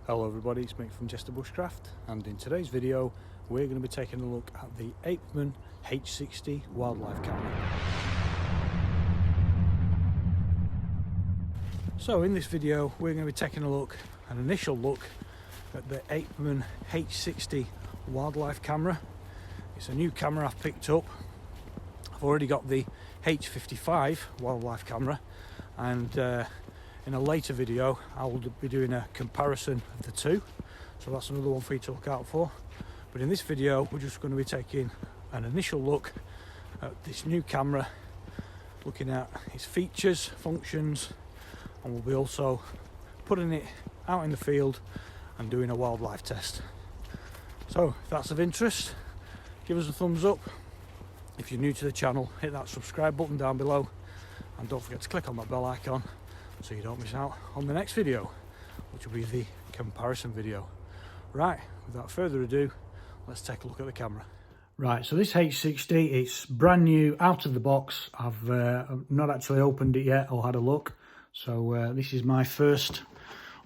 Hello everybody, it's Mick from Jester Bushcraft, and in today's video we're going to be taking a look at the Apeman H60 wildlife camera. So in this video we're going to be taking an initial look at the Apeman H60 wildlife camera. It's a new camera I've picked up. I've already got the H55 wildlife camera, and in a later video I will be doing a comparison of the two, so that's another one for you to look out for. But in this video we're just going to be taking an initial look at this new camera, looking at its features, functions, and we'll be also putting it out in the field and doing a wildlife test. So if that's of interest, give us a thumbs up. If you're new to the channel, hit that subscribe button down below, and don't forget to click on that bell icon so you don't miss out on the next video, which will be the comparison video. Right, without further ado, let's take a look at the camera. Right, so this H60, it's brand new out of the box. I've not actually opened it yet or had a look, so this is my first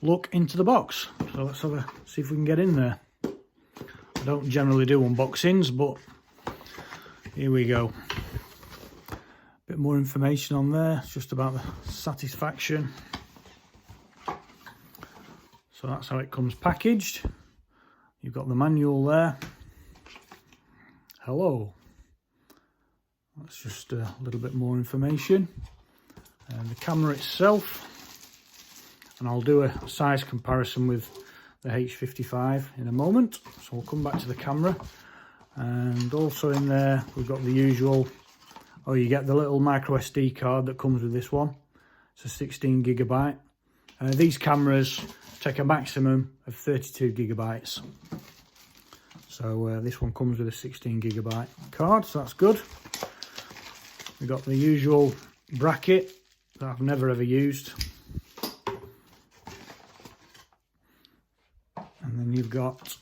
look into the box. So let's see if we can get in there. I don't generally do unboxings, but here we go. Bit more information on there. It's just about the satisfaction. So that's how it comes packaged. You've got the manual there. Hello. That's just a little bit more information. And the camera itself. And I'll do a size comparison with the H55 in a moment. So we'll come back to the camera. And also in there we've got the usual, you get the little micro SD card that comes with this one. It's a 16 gigabyte. These cameras take a maximum of 32 gigabytes. So this one comes with a 16 gigabyte card, so that's good. We've got the usual bracket that I've never ever used. And then you've got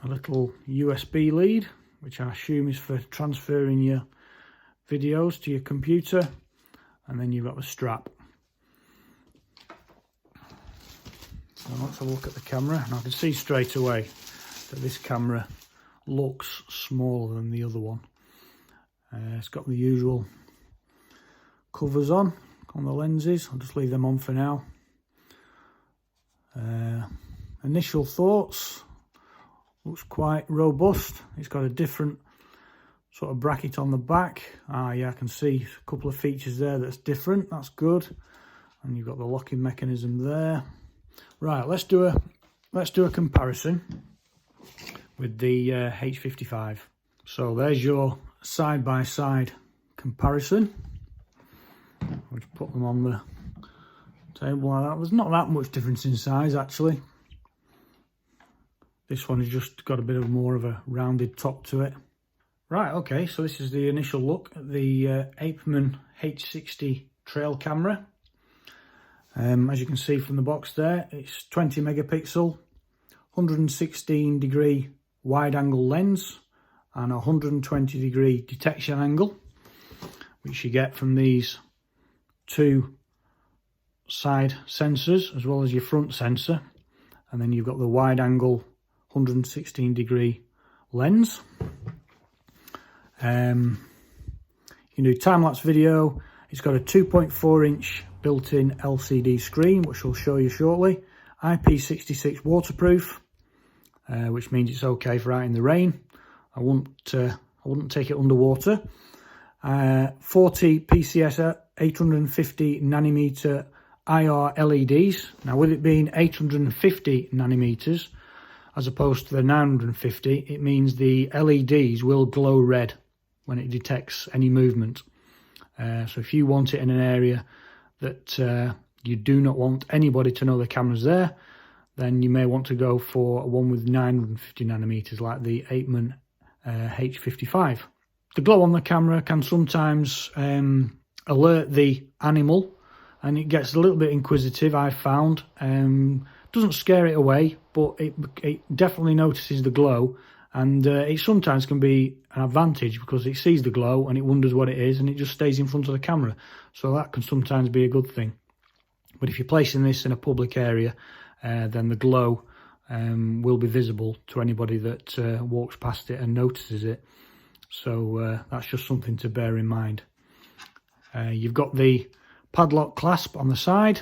a little USB lead, which I assume is for transferring your videos to your computer, and then you've got the strap. So let's have a look at the camera, and I can see straight away that this camera looks smaller than the other one. It's got the usual covers on the lenses. I'll just leave them on for now. Initial thoughts, looks quite robust. It's got a different sort of bracket on the back. Yeah, I can see a couple of features there that's different. That's good. And you've got the locking mechanism there. Right, let's do a comparison with the H55. So there's your side-by-side comparison. We'll just put them on the table like that. There's not that much difference in size actually. This one has just got a bit of more of a rounded top to it. Right, okay, so this is the initial look at the Apeman H60 trail camera. As you can see from the box there, it's 20 megapixel, 116 degree wide angle lens, and 120 degree detection angle, which you get from these two side sensors as well as your front sensor. And then you've got the wide angle 116 degree lens. You can do time-lapse video. It's got a 2.4 inch built-in LCD screen, which I'll show you shortly. IP66 waterproof, which means it's okay for out in the rain. I wouldn't take it underwater. 40 PCS 850 nanometer IR LEDs. Now, with it being 850 nanometers as opposed to the 950, it means the LEDs will glow red when it detects any movement. So if you want it in an area that you do not want anybody to know the camera's there, then you may want to go for one with 950 nanometers like the Apeman H55. The glow on the camera can sometimes alert the animal, and it gets a little bit inquisitive, I've found. Doesn't scare it away, but it definitely notices the glow, and it sometimes can be an advantage because it sees the glow and it wonders what it is, and it just stays in front of the camera. So that can sometimes be a good thing. But if you're placing this in a public area, then the glow will be visible to anybody that walks past it and notices it. So that's just something to bear in mind. You've got the padlock clasp on the side.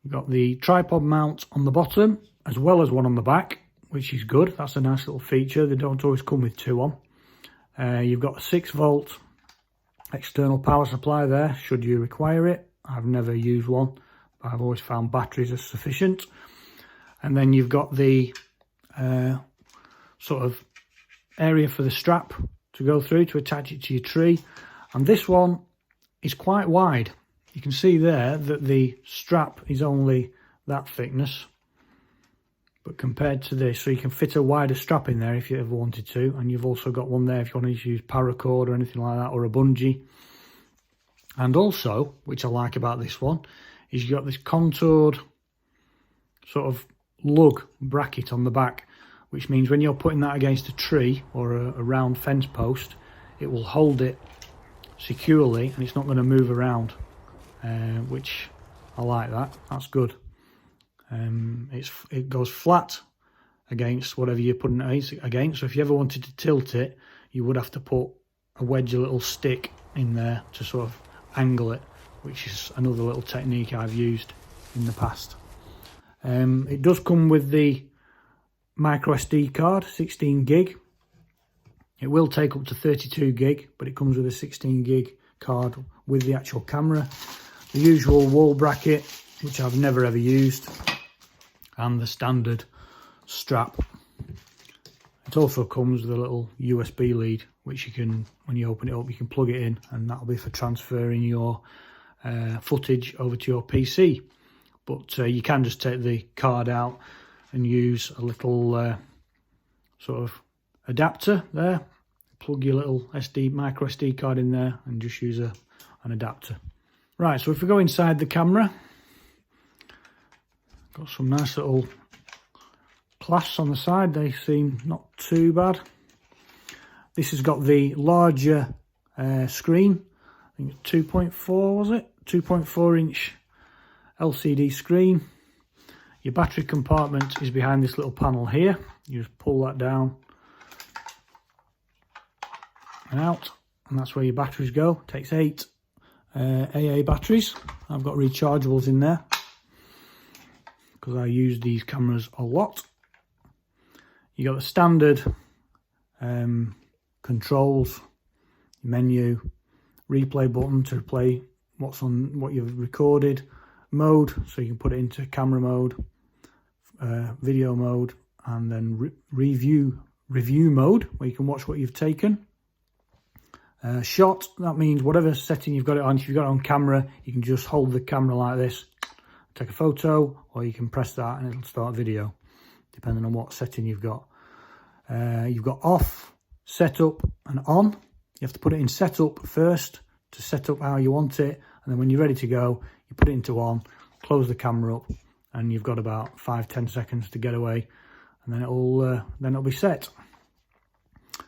You've got the tripod mount on the bottom, as well as one on the back, which is good. That's a nice little feature. They don't always come with two on. You've got a 6-volt external power supply there, should you require it. I've never used one, but I've always found batteries are sufficient. And then you've got the sort of area for the strap to go through to attach it to your tree. And this one is quite wide. You can see there that the strap is only that thickness, but compared to this, so you can fit a wider strap in there if you ever wanted to. And you've also got one there if you want to use paracord or anything like that, or a bungee. And also, which I like about this one, is you've got this contoured sort of lug bracket on the back, which means when you're putting that against a tree or a round fence post, it will hold it securely and it's not going to move around, which I like that. That's good. It goes flat against whatever you're putting it against. So if you ever wanted to tilt it, you would have to put a wedge, a little stick in there to sort of angle it, which is another little technique I've used in the past. It does come with the micro SD card, 16 gig. It will take up to 32 gig, but it comes with a 16 gig card with the actual camera. The usual wall bracket, which I've never ever used, and the standard strap. It also comes with a little USB lead, which you can, when you open it up, you can plug it in, and that'll be for transferring your footage over to your PC. But you can just take the card out and use a little sort of adapter there. Plug your little micro SD card in there and just use an adapter. Right, so if we go inside the camera, got some nice little clasps on the side. They seem not too bad. This has got the larger screen. I think it's 2.4, was it? 2.4 inch LCD screen. Your battery compartment is behind this little panel here. You just pull that down and out, and that's where your batteries go. It takes 8 AA batteries. I've got rechargeables in there because I use these cameras a lot. You got the standard controls, menu, replay button to play what you've recorded, mode, so you can put it into camera mode, video mode, and then review mode, where you can watch what you've taken. Shot, that means whatever setting you've got it on. If you've got it on camera, you can just hold the camera like this, take a photo, or you can press that and it'll start video, depending on what setting you've got. You've got off, setup, and on. You have to put it in setup first to set up how you want it, and then when you're ready to go, you put it into on, close the camera up, and you've got about 5-10 seconds to get away, and then it'll be set.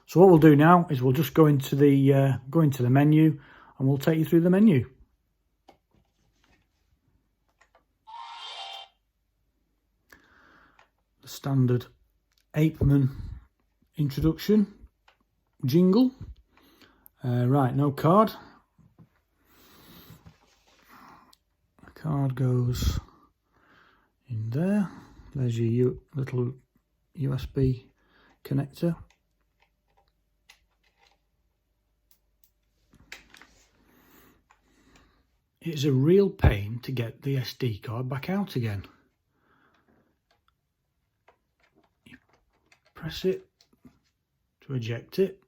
So what we'll do now is we'll just go into the menu, and we'll take you through the menu. The standard Apeman introduction jingle. Right, no card. The card goes in there. There's your little USB connector. It's a real pain to get the SD card back out again. You press it to eject it,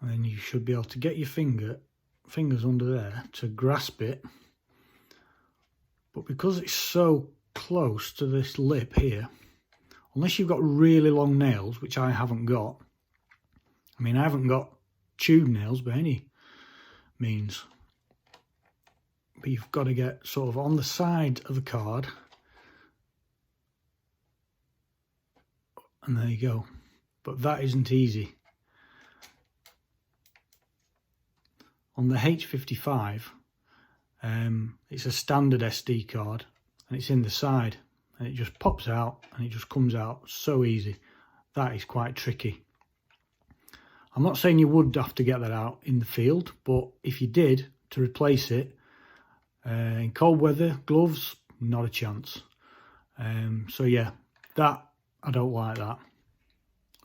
and then you should be able to get your fingers under there to grasp it. But because it's so close to this lip here, unless you've got really long nails, which I haven't got. I mean, I haven't got tube nails by any means. But you've got to get sort of on the side of the card, and there you go. But that isn't easy. On the H55, It's a standard SD card and it's in the side, and it just pops out and it just comes out so easy. That is quite tricky. I'm not saying you would have to get that out in the field, but if you did, to replace it in cold weather, gloves, not a chance. So yeah, that, I don't like that.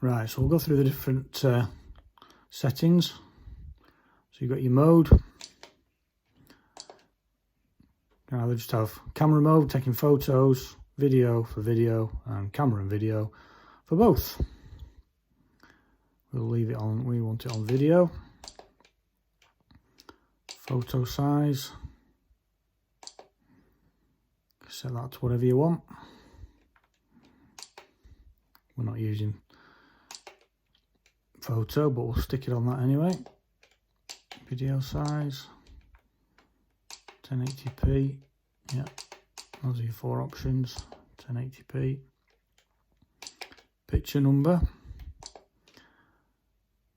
Right, so we'll go through the different settings. So you've got your mode. Now they just have camera mode, taking photos, video for video, and camera and video for both. We'll leave it on, we want it on video. Photo size. Set that to whatever you want. We're not using photo, but we'll stick it on that anyway. Video size. 1080p. Yeah, those are your 4 options. 1080p. Picture number.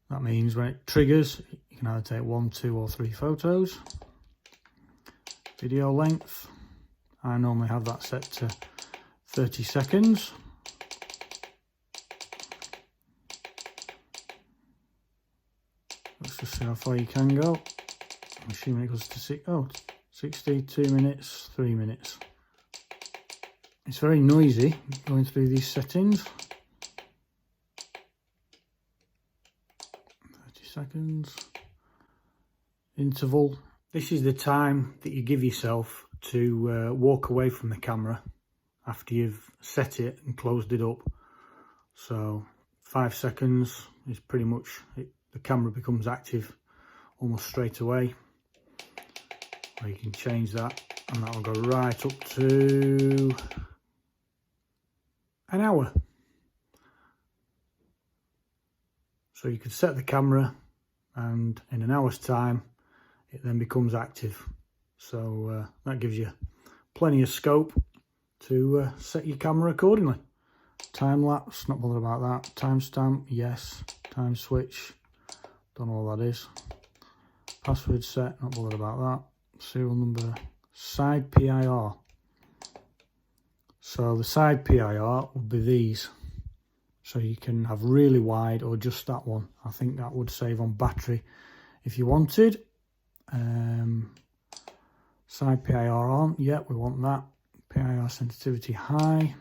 That means when it triggers, you can either take 1, 2 or 3 photos. Video length. I normally have that set to 30 seconds. Let's just see how far you can go. I'm assuming it goes to 60, 2 minutes, 3 minutes. It's very noisy going through these settings. 30 seconds. Interval. This is the time that you give yourself to walk away from the camera after you've set it and closed it up. So 5 seconds is pretty much it. The camera becomes active almost straight away. Or you can change that and that will go right up to an hour. So you could set the camera and in an hour's time it then becomes active. So that gives you plenty of scope to set your camera accordingly. Time lapse, not bothered about that. Timestamp, yes. Time switch, don't know what that is. Password set, not bothered about that. Serial number, side PIR. So the side PIR would be these. So you can have really wide or just that one. I think that would save on battery if you wanted. Side PIR on, yeah, we want that. PIR sensitivity high.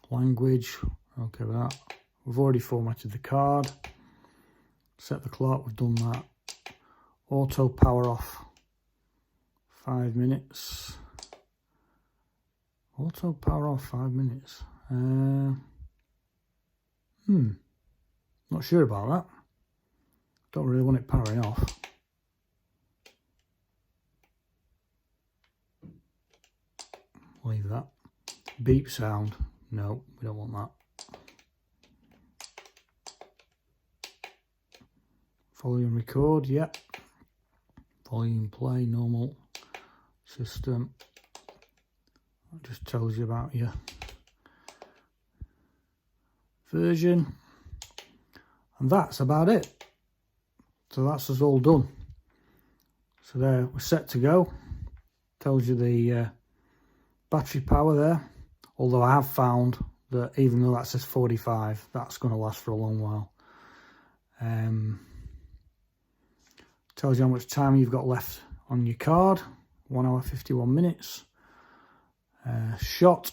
Language, okay with that. We've already formatted the card. Set the clock, we've done that. Auto power off. 5 minutes. Auto power off 5 minutes. Not sure about that. Don't really want it powering off. Leave that. Beep sound. No, we don't want that. Volume record, yep. Volume play, normal. System. That just tells you about your version. And that's about it. So that's us all done. So there, we're set to go. Tells you the battery power there. Although I have found that even though that says 45, that's going to last for a long while. Tells you how much time you've got left on your card. 1 hour 51 minutes. Shot.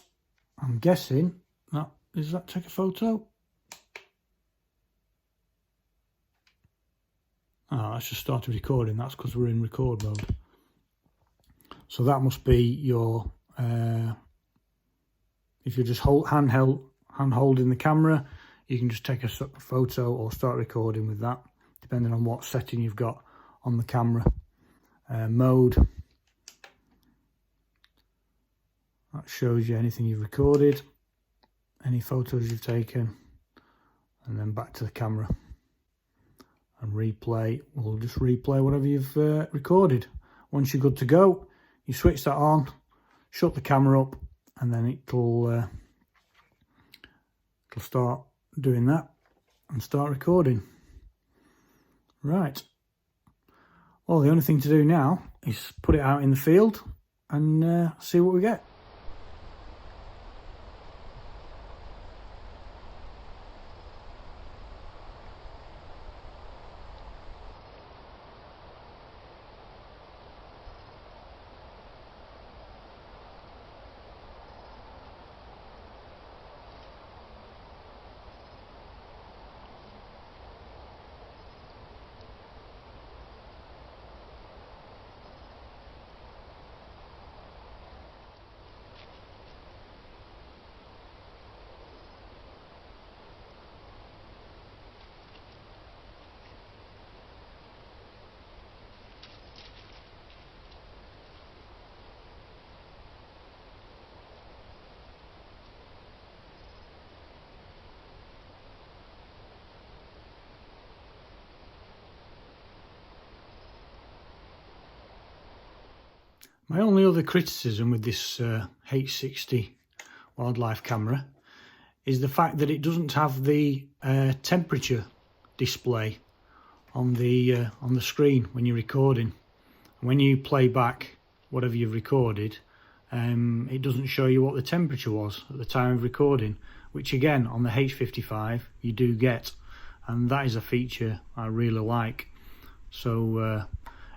I'm guessing that does that take a photo? Oh, that's just started recording. That's because we're in record mode. So that must be your. If you're just hand holding the camera, you can just take a photo or start recording with that, depending on what setting you've got on the camera. Mode. That shows you anything you've recorded, any photos you've taken, and then back to the camera. And replay, we'll just replay whatever you've recorded. Once you're good to go, you switch that on, shut the camera up, and then it'll start doing that and start recording. Right. Well, the only thing to do now is put it out in the field and see what we get. My only other criticism with this H60 wildlife camera is the fact that it doesn't have the temperature display on the screen when you're recording. When you play back whatever you've recorded, it doesn't show you what the temperature was at the time of recording, which again on the H55 you do get, and that is a feature I really like. So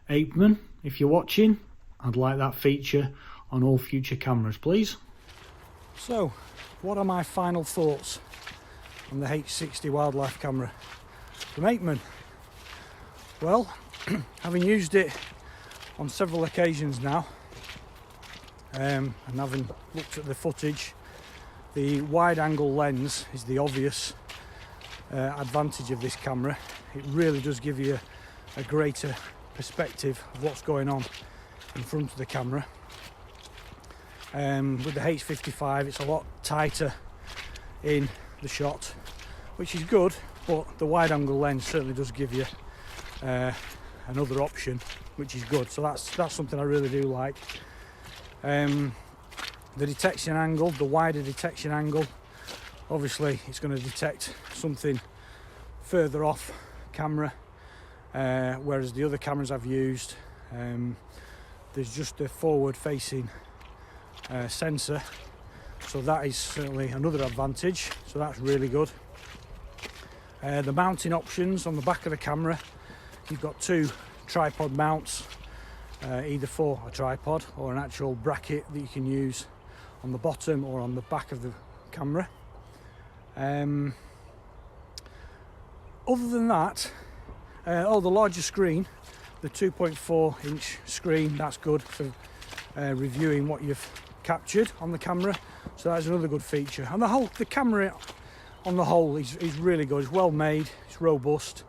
Apeman, if you're watching, I'd like that feature on all future cameras, please. So, what are my final thoughts on the H60 wildlife camera from Apeman? Well, having used it on several occasions now, and having looked at the footage, the wide angle lens is the obvious advantage of this camera. It really does give you a greater perspective of what's going on in front of the camera. With the H55 it's a lot tighter in the shot, which is good, but the wide angle lens certainly does give you another option, which is good. So that's something I really do like. The detection angle, the wider detection angle, obviously it's going to detect something further off camera, whereas the other cameras I've used, there's just a forward facing sensor, so that is certainly another advantage, so that's really good. The mounting options on the back of the camera, you've got two tripod mounts, either for a tripod or an actual bracket that you can use on the bottom or on the back of the camera. Other than that, the larger screen, the 2.4 inch screen, that's good for reviewing what you've captured on the camera, so that's another good feature. And the camera on the whole is really good. It's well made, it's robust,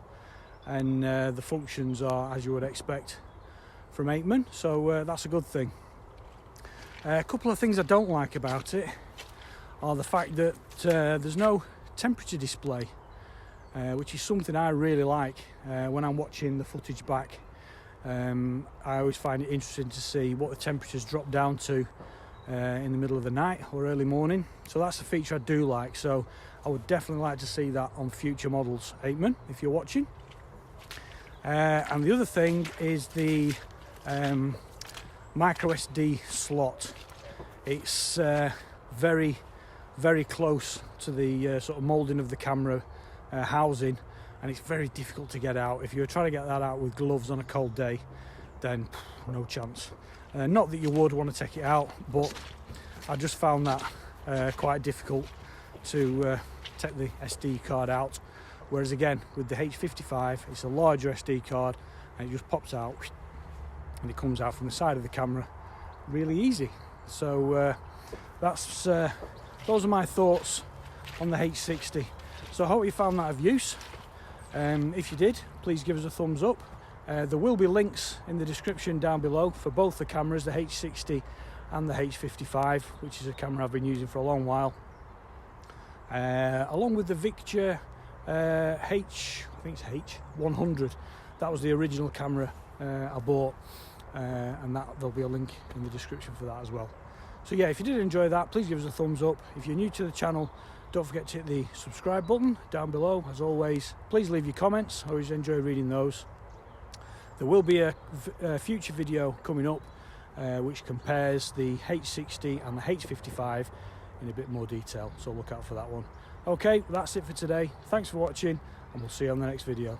and the functions are as you would expect from Apeman, so that's a good thing. A couple of things I don't like about it are the fact that there's no temperature display, which is something I really like when I'm watching the footage back. I always find it interesting to see what the temperatures drop down to in the middle of the night or early morning, so that's a feature I do like. So I would definitely like to see that on future models, Apeman, if you're watching. And the other thing is the micro SD slot. It's very close to the sort of moulding of the camera housing, and it's very difficult to get out. If you're trying to get that out with gloves on a cold day, then no chance. Not that you would want to take it out, but I just found that quite difficult to take the SD card out, whereas again with the H55 it's a larger SD card and it just pops out and it comes out from the side of the camera really easy. So those are my thoughts on the H60. So I hope you found that of use. If you did, please give us a thumbs up. There will be links in the description down below for both the cameras, the H60 and the H55, which is a camera I've been using for a long while, along with the Victure H100. That was the original camera I bought, and there'll be a link in the description for that as well. So yeah, if you did enjoy that, please give us a thumbs up. If you're new to the channel, don't forget to hit the subscribe button down below. As always, please leave your comments. I always enjoy reading those. There will be a future video coming up which compares the H60 and the H55 in a bit more detail, so look out for that one. Okay, that's it for today. Thanks for watching, and we'll see you on the next video.